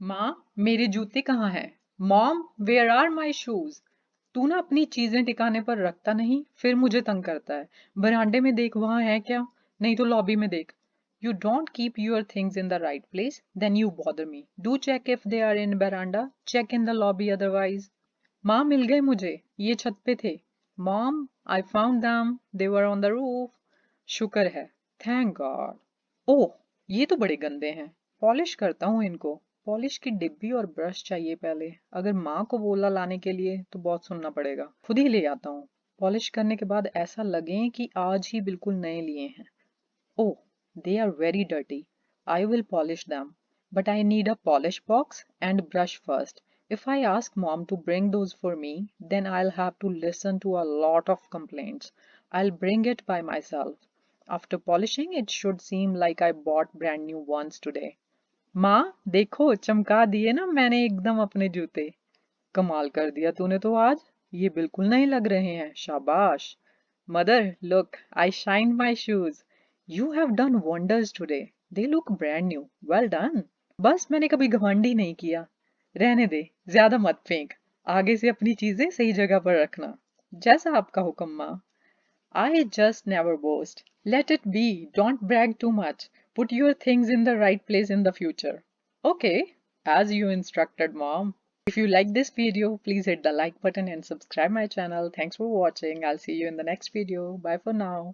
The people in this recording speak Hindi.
माँ, मेरे जूते कहाँ हैं? Mom, where are my shoes? तू ना अपनी चीजें ठिकाने पर रखता नहीं, फिर मुझे तंग करता है। बरामदे में देख, वहां है क्या? नहीं तो लॉबी में देख। You don't keep your things in the right place, then you bother me. Do check if they are in veranda, check in the lobby otherwise. माँ, मिल गए मुझे, ये छत पे थे। Mom, I found them, they were on the roof. शुक्र है, थैंक गॉड। ओह, ये तो बड़े गंदे हैं। पॉलिश करता हूँ इनको। पॉलिश की डिब्बी और ब्रश चाहिए पहले। अगर माँ को बोला लाने के लिए तो बहुत सुनना पड़ेगा, खुद ही ले आता हूँ। पॉलिश करने के बाद ऐसा लगे कि आज ही बिल्कुल नए लिए हैं। ओह, they are very dirty. I will polish them. But I need a polish box and brush first. If I ask mom to bring those for me, then I'll have to listen to a lot of complaints. I'll bring it by myself. After polishing, it should seem like I bought brand new ones today. माँ, देखो चमका दिए ना मैंने एकदम अपने जूते। कमाल कर दिया तूने तो आज। ये बिल्कुल नहीं लग रहे हैं, शाबाश। Mother, look, I shined my shoes. You have done wonders today. They look brand new. Well done. बस मैंने कभी घमंड ही नहीं किया। रहने दे, ज्यादा मत फेंक। आगे से अपनी चीजें सही जगह पर रखना। जैसा आपका हुक्म, माँ। I just never boast. Let it be. Don't brag too much. Put your things in the right place in the future. Okay, as you instructed, mom. If you like this video, please hit the like button and subscribe my channel. Thanks for watching. I'll see you in the next video. Bye for now.